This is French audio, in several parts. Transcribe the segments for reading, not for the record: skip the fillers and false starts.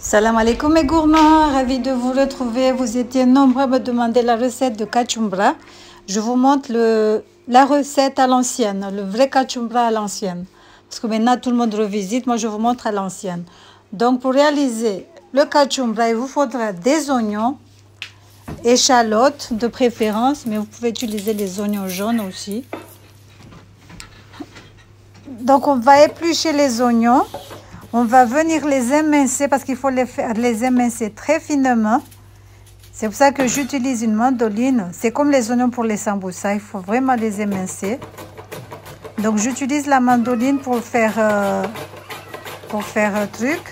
Salam alaikum mes gourmands, ravi de vous retrouver. Vous étiez nombreux à me demander la recette de kachumbra. Je vous montre la recette à l'ancienne, le vrai kachumbra à l'ancienne. Parce que maintenant tout le monde revisite, moi je vous montre à l'ancienne. Donc pour réaliser le kachumbra, il vous faudra des oignons, échalotes de préférence, mais vous pouvez utiliser les oignons jaunes aussi. Donc on va éplucher les oignons. On va venir les émincer parce qu'il faut les émincer très finement. C'est pour ça que j'utilise une mandoline. C'est comme les oignons pour les sambusa. Il faut vraiment les émincer. Donc j'utilise la mandoline pour faire truc.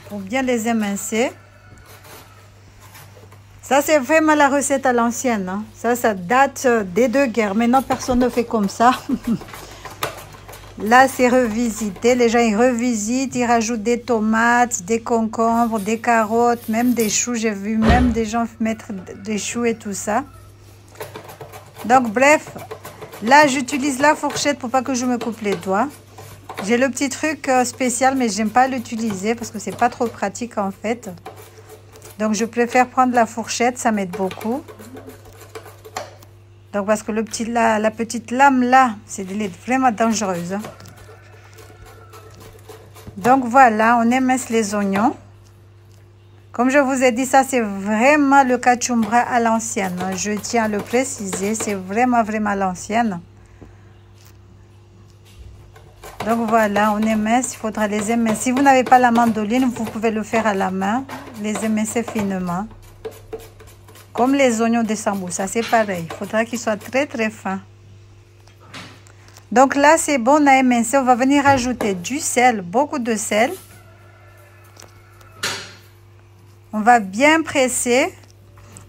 Pour bien les émincer. Ça, c'est vraiment la recette à l'ancienne. Hein. Ça date des deux guerres. Maintenant, personne ne fait comme ça. Là, c'est revisité. Les gens, ils revisitent. Ils rajoutent des tomates, des concombres, des carottes, même des choux. J'ai vu même des gens mettre des choux et tout ça. Donc, bref. Là, j'utilise la fourchette pour pas que je me coupe les doigts. J'ai le petit truc spécial, mais j'aime pas l'utiliser parce que c'est pas trop pratique en fait. Donc, je préfère prendre la fourchette, ça m'aide beaucoup. Donc, parce que la petite lame là, c'est vraiment dangereuse. Donc, voilà, on émince les oignons. Comme je vous ai dit, ça, c'est vraiment le kachumbra à l'ancienne. Je tiens à le préciser, c'est vraiment à l'ancienne. Donc, voilà, on émince, il faudra les émincer. Si vous n'avez pas la mandoline, vous pouvez le faire à la main. Les émincer finement. Comme les oignons de sambusa, c'est pareil. Il faudra qu'ils soient très fins. Donc là, c'est bon, on a émincé. On va venir ajouter du sel, beaucoup de sel. On va bien presser,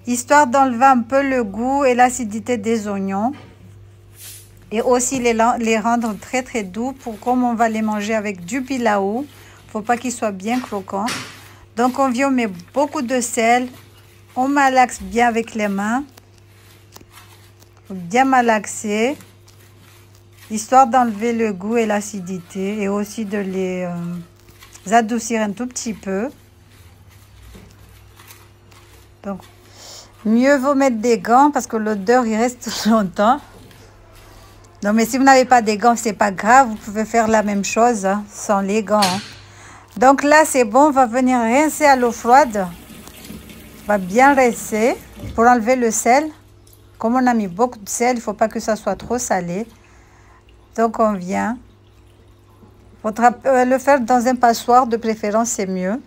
histoire d'enlever un peu le goût et l'acidité des oignons. Et aussi les rendre très doux pour comme on va les manger avec du pilaou. Il ne faut pas qu'ils soient bien croquants. Donc on vient, on met beaucoup de sel. On malaxe bien avec les mains. Bien malaxer. Histoire d'enlever le goût et l'acidité. Et aussi de les adoucir un tout petit peu. Donc, mieux vaut mettre des gants parce que l'odeur, il reste longtemps. Non, mais si vous n'avez pas des gants, c'est pas grave. Vous pouvez faire la même chose hein, sans les gants. Hein. Donc là, c'est bon. On va venir rincer à l'eau froide. On va bien rincer pour enlever le sel. Comme on a mis beaucoup de sel, il ne faut pas que ça soit trop salé. Donc, on vient. Il faudra le faire dans un passoire, de préférence, c'est mieux.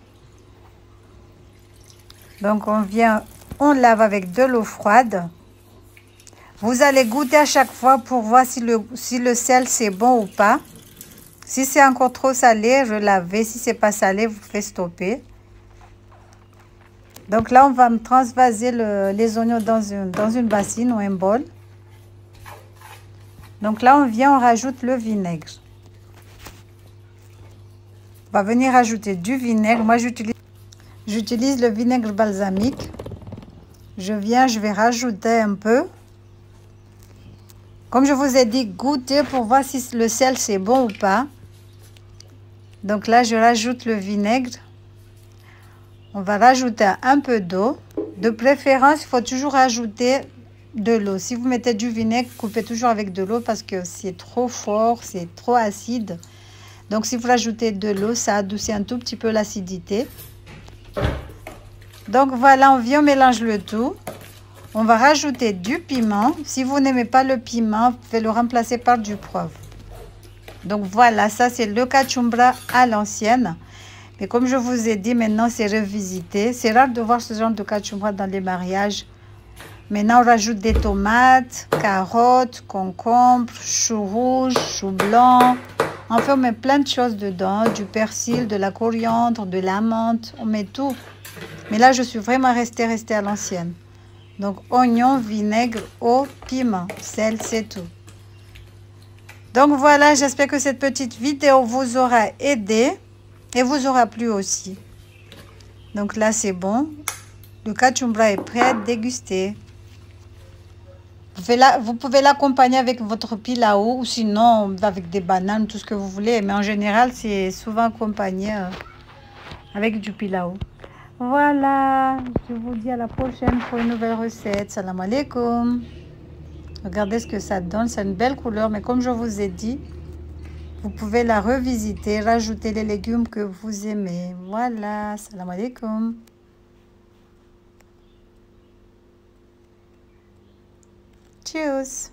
Donc, on vient, on lave avec de l'eau froide. Vous allez goûter à chaque fois pour voir si le sel c'est bon ou pas. Si c'est encore trop salé, relavez. Si c'est pas salé, vous faites stopper. Donc là, on va transvaser les oignons dans une bassine ou un bol. Donc là, on rajoute le vinaigre. On va venir ajouter du vinaigre. Moi, j'utilise le vinaigre balsamique. Je vais rajouter un peu. Comme je vous ai dit, goûtez pour voir si le sel c'est bon ou pas. Donc là, je rajoute le vinaigre. On va rajouter un peu d'eau. De préférence, il faut toujours rajouter de l'eau. Si vous mettez du vinaigre, coupez toujours avec de l'eau parce que c'est trop fort, c'est trop acide. Donc si vous rajoutez de l'eau, ça adoucit un tout petit peu l'acidité. Donc voilà, on mélange le tout. On va rajouter du piment. Si vous n'aimez pas le piment, vous pouvez le remplacer par du poivre. Donc voilà, ça c'est le kachumbra à l'ancienne. Mais comme je vous ai dit, maintenant c'est revisité. C'est rare de voir ce genre de kachumbra dans les mariages. Maintenant on rajoute des tomates, carottes, concombres, choux rouges, choux blancs. Enfin on met plein de choses dedans. Du persil, de la coriandre, de la menthe. On met tout. Mais là je suis vraiment restée à l'ancienne. Donc, oignon, vinaigre, eau, piment, sel, c'est tout. Donc, voilà, j'espère que cette petite vidéo vous aura aidé et vous aura plu aussi. Donc là, c'est bon. Le kachumbra est prêt à déguster. Vous pouvez l'accompagner avec votre pilau ou sinon avec des bananes, tout ce que vous voulez. Mais en général, c'est souvent accompagné avec du pilau. Voilà, je vous dis à la prochaine pour une nouvelle recette. Salam alaikum. Regardez ce que ça donne, c'est une belle couleur, mais comme je vous ai dit, vous pouvez la revisiter, rajouter les légumes que vous aimez. Voilà, salam alaikum. Tchuss.